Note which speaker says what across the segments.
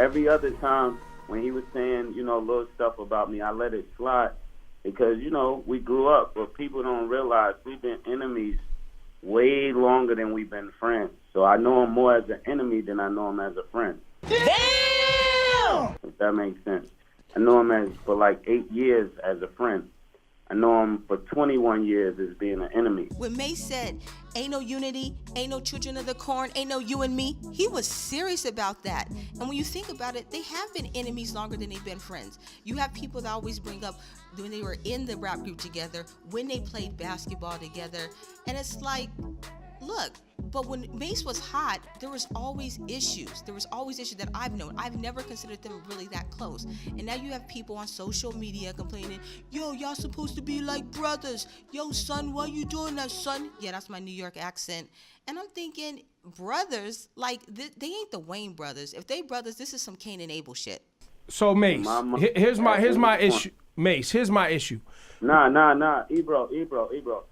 Speaker 1: every other time when he was saying, little stuff about me, I let it slide because, we grew up. But people don't realize we've been enemies way longer than we've been friends. So I know him more as an enemy than I know him as a friend.
Speaker 2: Damn!
Speaker 1: If that makes sense. I know him for like 8 years as a friend. I know him for 21 years as being an enemy.
Speaker 2: When Mase said, ain't no unity, ain't no children of the corn, ain't no you and me, he was serious about that. And when you think about it, they have been enemies longer than they've been friends. You have people that always bring up when they were in the rap group together, when they played basketball together. And it's like, look, but when Mase was hot, there was always issues. There was always issues that I've known. I've never considered them really that close. And now you have people on social media complaining, yo, y'all supposed to be like brothers. Yo, son, why you doing that, son? Yeah, that's my New York accent. And I'm thinking, brothers, like, they ain't the Wayne brothers. If they brothers, this is some Cain and Abel shit.
Speaker 3: So, Mase, here's my issue. Mase, here's my issue.
Speaker 1: Nah. Ebro.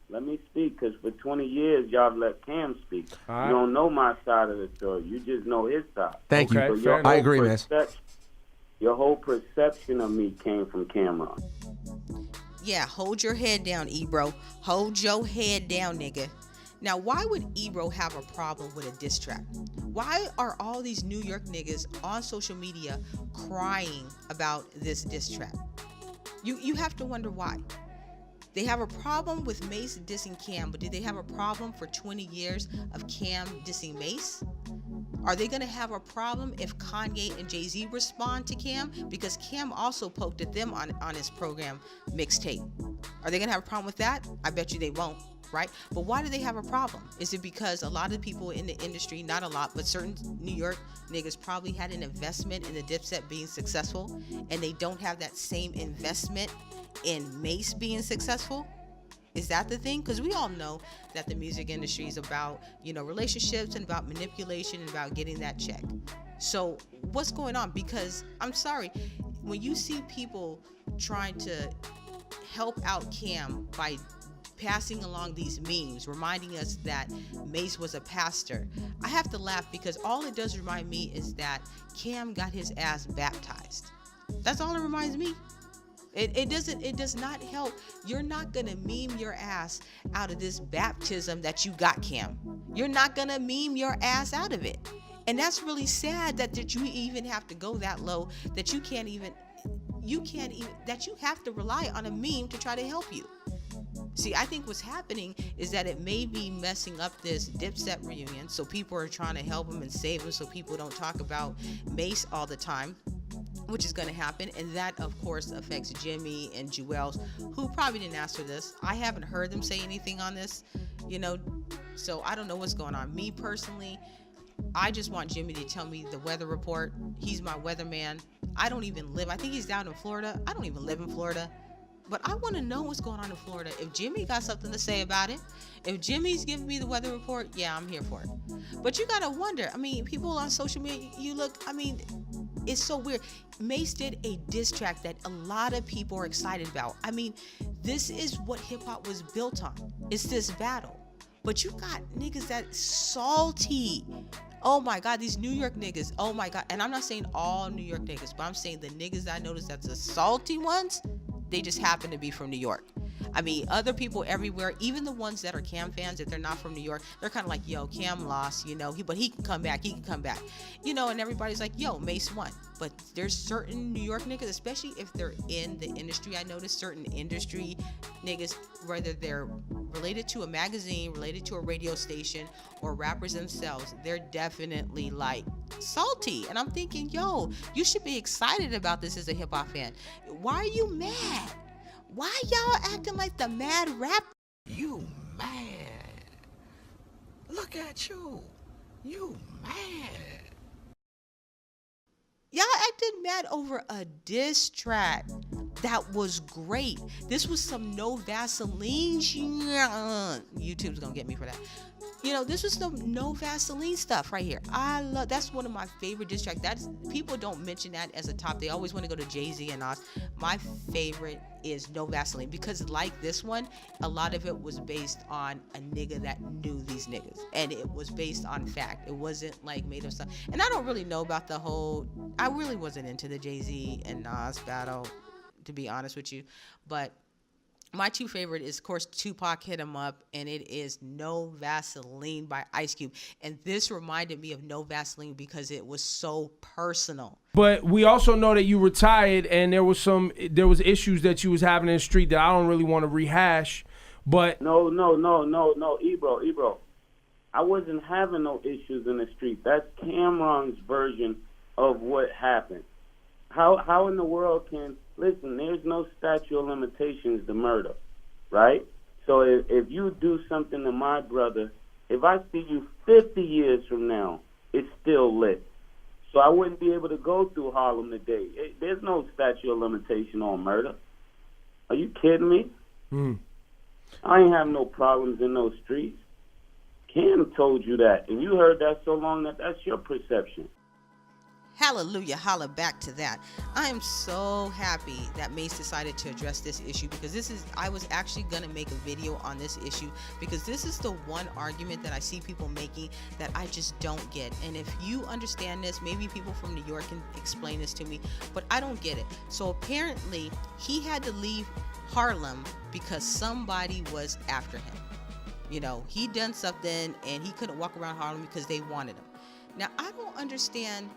Speaker 1: Let me speak, because for 20 years, y'all let Cam speak. Right. You don't know my side of the story. You just know his side.
Speaker 4: Thank you. So I agree, man.
Speaker 1: Your whole perception of me came from Cameron.
Speaker 2: Yeah, hold your head down, Ebro. Hold your head down, nigga. Now, why would Ebro have a problem with a diss track? Why are all these New York niggas on social media crying about this diss track? You have to wonder why. They have a problem with Mase dissing Cam, but do they have a problem for 20 years of Cam dissing Mase? Are they going to have a problem if Kanye and Jay-Z respond to Cam? Because Cam also poked at them on his program Mixtape. Are they going to have a problem with that? I bet you they won't, right? But why do they have a problem? Is it because a lot of people in the industry, not a lot, but certain New York niggas probably had an investment in the Dipset being successful, and they don't have that same investment in Mase being successful? Is that the thing? Because we all know that the music industry is about, relationships and about manipulation and about getting that check. So what's going on? Because I'm sorry, when you see people trying to help out Cam by passing along these memes, reminding us that Mase was a pastor, I have to laugh, because all it does remind me is that Cam got his ass baptized. That's all it reminds me. It does not help. You're not gonna meme your ass out of this baptism that you got, Cam. You're not gonna meme your ass out of it. And that's really sad that you even have to go that low, that you have to rely on a meme to try to help you. See, I think what's happening is that it may be messing up this Dipset reunion, so people are trying to help him and save him so people don't talk about Mase all the time, which is going to happen. And that, of course, affects Jimmy and Jewels, who probably didn't ask for this. I haven't heard them say anything on this, so I don't know what's going on. Me personally, I just want Jimmy to tell me the weather report. He's my weatherman. I think he's down in Florida. I don't even live in Florida. But I want to know what's going on in Florida. If Jimmy got something to say about it, if Jimmy's giving me the weather report, yeah, I'm here for it. But you got to wonder, people on social media, it's so weird. Mase did a diss track that a lot of people are excited about. This is what hip hop was built on. It's this battle. But you got niggas that salty. Oh my God, these New York niggas. Oh my God. And I'm not saying all New York niggas, but I'm saying the niggas that I noticed that's the salty ones, they just happen to be from New York. Other people everywhere, even the ones that are Cam fans, if they're not from New York, they're kind of like, yo, Cam lost, but he can come back, and everybody's like, yo, Mase won. But there's certain New York niggas, especially if they're in the industry, I noticed certain industry niggas, whether they're related to a magazine, related to a radio station, or rappers themselves, they're definitely like salty. And I'm thinking, yo, you should be excited about this as a hip hop fan. Why are you mad? Why y'all acting like the mad rapper?
Speaker 4: You mad. Look at you. You mad.
Speaker 2: Y'all acted mad over a diss track that was great. This was some no Vaseline. YouTube's gonna get me for that. This was no Vaseline stuff right here. That's one of my favorite diss tracks. People don't mention that as a top. They always want to go to Jay-Z and Nas. My favorite is No Vaseline, because like this one, a lot of it was based on a nigga that knew these niggas, and it was based on fact. It wasn't like made up stuff. And I don't really know about I really wasn't into the Jay-Z and Nas battle, to be honest with you, but my two favorite is, of course, Tupac Hit 'Em Up, and it is No Vaseline by Ice Cube. And this reminded me of No Vaseline because it was so personal.
Speaker 3: But we also know that you retired, and there was issues that you was having in the street that I don't really want to rehash. But
Speaker 1: no, Ebro. I wasn't having no issues in the street. That's Cameron's version of what happened. How in the world can... Listen, there's no statute of limitations to murder, right? So if you do something to my brother, if I see you 50 years from now, it's still lit. So I wouldn't be able to go through Harlem today. There's no statute of limitation on murder. Are you kidding me? I ain't have no problems in those streets. Cam told you that, and you heard that so long that that's your perception.
Speaker 2: Hallelujah, holla back to that. I am so happy that Mase decided to address this issue, because I was actually going to make a video on this issue, because this is the one argument that I see people making that I just don't get. And if you understand this, maybe people from New York can explain this to me, but I don't get it. So apparently he had to leave Harlem because somebody was after him. He done something and he couldn't walk around Harlem because they wanted him. Now, I don't understand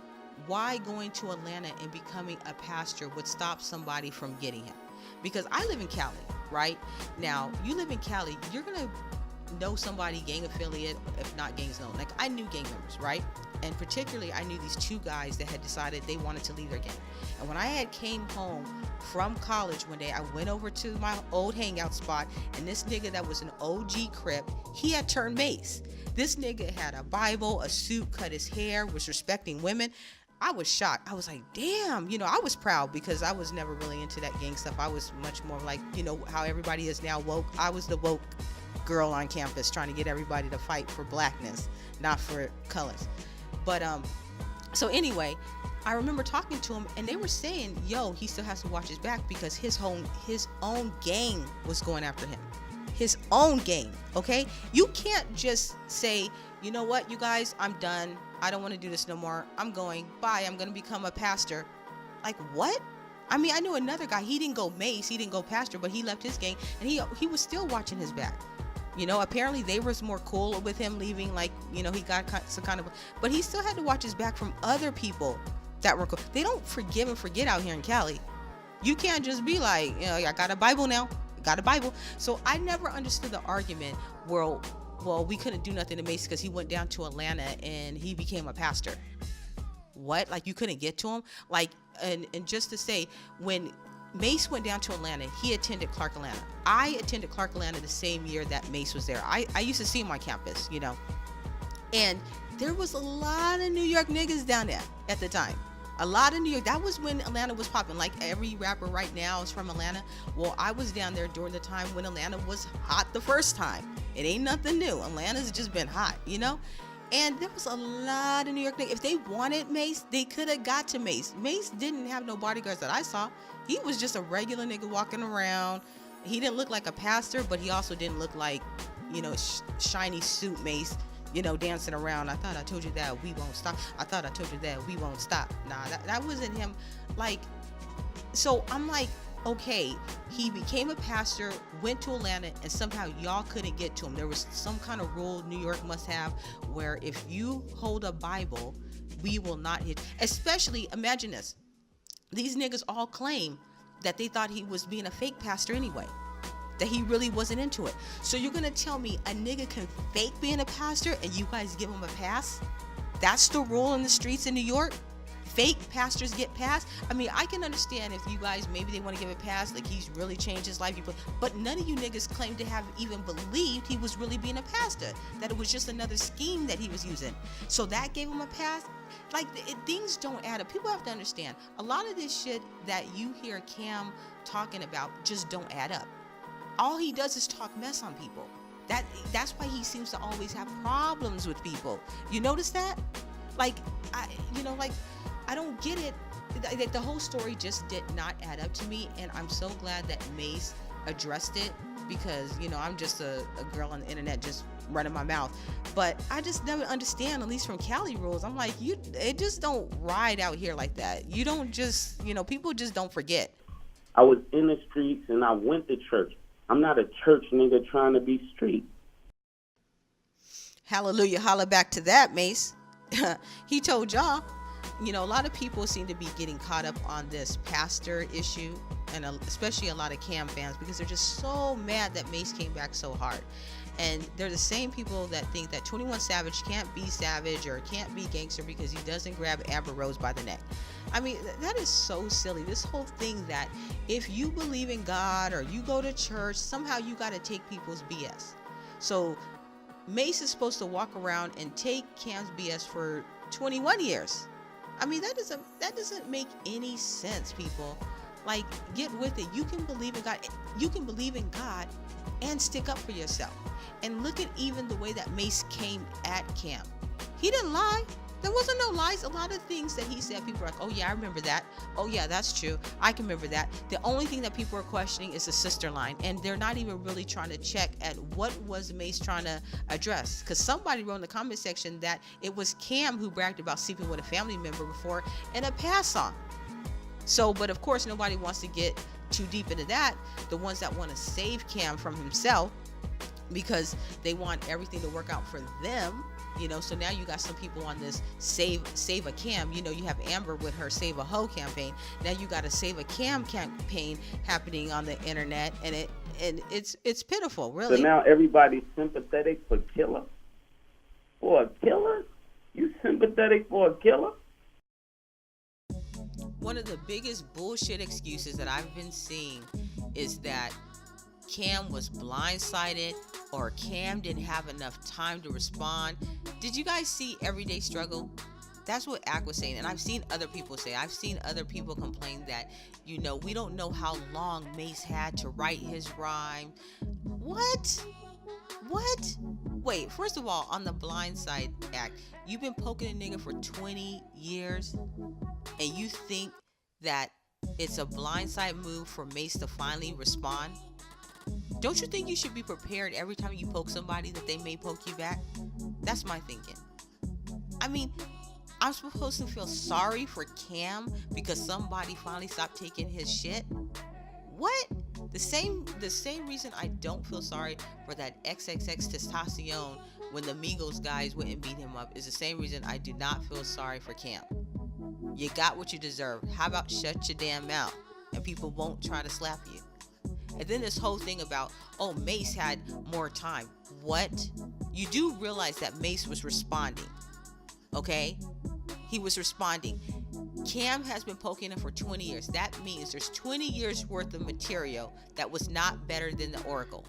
Speaker 2: why going to Atlanta and becoming a pastor would stop somebody from getting him. Because I live in Cali, right? Now, you live in Cali, you're going to know somebody gang affiliate, if not gangs known. Like, I knew gang members, right? And particularly, I knew these two guys that had decided they wanted to leave their gang. And when I came home from college one day, I went over to my old hangout spot, and this nigga that was an OG Crip, he had turned Mase. This nigga had a Bible, a suit, cut his hair, was respecting women. I was shocked. I was like, damn, I was proud, because I was never really into that gang stuff. I was much more like, how everybody is now woke. I was the woke girl on campus trying to get everybody to fight for blackness, not for colors. But, so anyway, I remember talking to him, and they were saying, he still has to watch his back, because his own gang was going after him. His own gang, okay? You can't just say, you know what, you guys, I'm done. I don't want to do this no more. I'm going. Bye. I'm going to become a pastor. Like, what? I mean, I knew another guy. He didn't go Mase. He didn't go pastor, but he left his gang, and he was still watching his back. Apparently they was more cool with him leaving. Like, he got some kind of... But he still had to watch his back from other people that were cool. They don't forgive and forget out here in Cali. You can't just be like, I got a Bible now. Got a Bible. So I never understood the argument where, well, we couldn't do nothing to Mase because he went down to Atlanta and he became a pastor. What? Like, you couldn't get to him? Like, and just to say, when Mase went down to Atlanta, he attended Clark Atlanta. I attended Clark Atlanta the same year that Mase was there. I used to see him on campus, and there was a lot of New York niggas down there at the time. A lot of New York. That was when Atlanta was popping. Like, every rapper right now is from Atlanta. Well, I was down there during the time when Atlanta was hot the first time. It ain't nothing new. Atlanta's just been hot, And there was a lot of New York niggas. If they wanted Mase, they could have got to Mase. Mase didn't have no bodyguards that I saw. He was just a regular nigga walking around. He didn't look like a pastor, but he also didn't look like, shiny suit Mase, dancing around. I thought I told you that we won't stop. I thought I told you that we won't stop. Nah, that wasn't him. Like, so I'm like, okay, he became a pastor, went to Atlanta, and somehow y'all couldn't get to him. There was some kind of rule New York must have where if you hold a Bible, we will not hit. Especially, imagine this. These niggas all claim that they thought he was being a fake pastor anyway, that he really wasn't into it. So you're gonna tell me a nigga can fake being a pastor and you guys give him a pass? That's the rule in the streets in New York? Fake pastors get passed? I mean, I can understand if you guys, maybe they want to give a pass, like he's really changed his life, but none of you niggas claim to have even believed he was really being a pastor, that it was just another scheme that he was using. So that gave him a pass? Like, things don't add up. People have to understand, a lot of this shit that you hear Cam talking about just don't add up. All he does is talk mess on people. That's why he seems to always have problems with people. You notice that? Like, I don't get it. The whole story just did not add up to me, and I'm so glad that Mase addressed it, because I'm just a girl on the internet just running my mouth. But I just never understand, at least from Cali rules. I'm like, it just don't ride out here like that. You don't just, people just don't forget.
Speaker 1: I was in the streets and I went to church. I'm not a church nigga trying to be street.
Speaker 2: Hallelujah, holla back to that, Mase. He told y'all. A lot of people seem to be getting caught up on this pastor issue, and especially a lot of Cam fans, because they're just so mad that Mase came back so hard. And they're the same people that think that 21 Savage can't be savage or can't be gangster because he doesn't grab Amber Rose by the neck. I mean, that is so silly. This whole thing that if you believe in God or you go to church, somehow you got to take people's BS. So Mase is supposed to walk around and take Cam's BS for 21 years. I mean, that doesn't make any sense, people. Like, get with it. You can believe in God. You can believe in God and stick up for yourself. And look at even the way that Mase came at Cam. He didn't lie. There wasn't no lies. A lot of things that he said, people are like, oh yeah, I remember that. Oh yeah, that's true. I can remember that. The only thing that people are questioning is the sister line. And they're not even really trying to check at what was Mase trying to address. Because somebody wrote in the comment section that it was Cam who bragged about sleeping with a family member before in a past song. So, but of course, nobody wants to get too deep into that. The ones that want to save Cam from himself, because they want everything to work out for them, so now you got some people on this save a Cam. You have Amber with her Save a Hoe campaign. Now you got a Save a Cam campaign happening on the internet, and it's pitiful, really.
Speaker 1: So now everybody's sympathetic for Killer? For a killer? You sympathetic for a killer?
Speaker 2: One of the biggest bullshit excuses that I've been seeing is that Cam was blindsided, or Cam didn't have enough time to respond. Did you guys see Everyday Struggle? That's what Ak was saying, and I've seen other people say. I've seen other people complain that, we don't know how long Mase had to write his rhyme. What? Wait, first of all, on the Blindside Act, you've been poking a nigga for 20 years, and you think that it's a blindside move for Mase to finally respond? Don't you think you should be prepared every time you poke somebody that they may poke you back? That's my thinking. I mean, I'm supposed to feel sorry for Cam because somebody finally stopped taking his shit? What? The same reason I don't feel sorry for that XXX Testacion when the Migos guys went and beat him up is the same reason I do not feel sorry for Cam. You got what you deserve. How about shut your damn mouth and people won't try to slap you? And then this whole thing about, oh, Mase had more time. What? You do realize that Mase was responding, okay? He was responding. Cam has been poking him for 20 years. That means there's 20 years worth of material that was not better than the Oracle.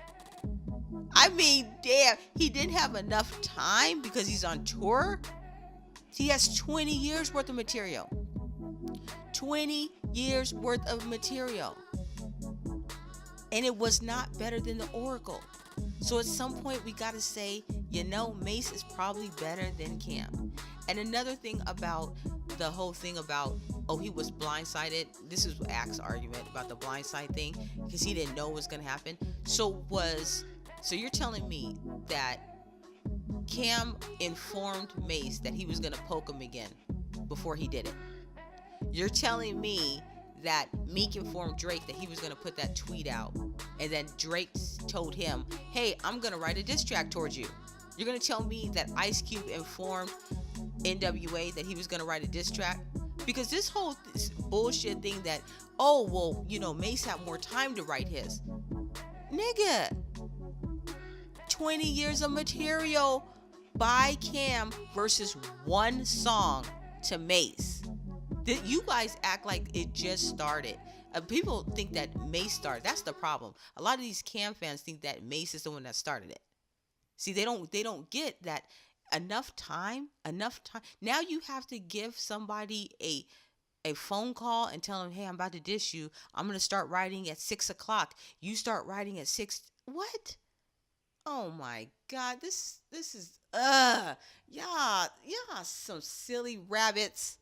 Speaker 2: I mean, damn, he didn't have enough time because he's on tour? He has 20 years worth of material. 20 years worth of material. And it was not better than the Oracle. So at some point we gotta say, Mase is probably better than Cam. And another thing about the whole thing about, oh, he was blindsided. This is Ak's argument about the blindside thing, because he didn't know what was gonna happen. So you're telling me that Cam informed Mase that he was gonna poke him again before he did it? You're telling me that Meek informed Drake that he was going to put that tweet out, and then Drake told him, hey, I'm going to write a diss track towards you. You're going to tell me that Ice Cube informed NWA that he was going to write a diss track? Because this whole bullshit thing that, oh, well, Mase had more time to write his. Nigga, 20 years of material by Cam versus one song to Mase. You guys act like it just started. People think that Mase started. That's the problem. A lot of these Cam fans think that Mase is the one that started it. See, they don't get that enough time. Now you have to give somebody a phone call and tell them, hey, I'm about to diss you. I'm going to start writing at 6 o'clock. You start writing at 6. What? Oh my God, this is y'all some silly rabbits.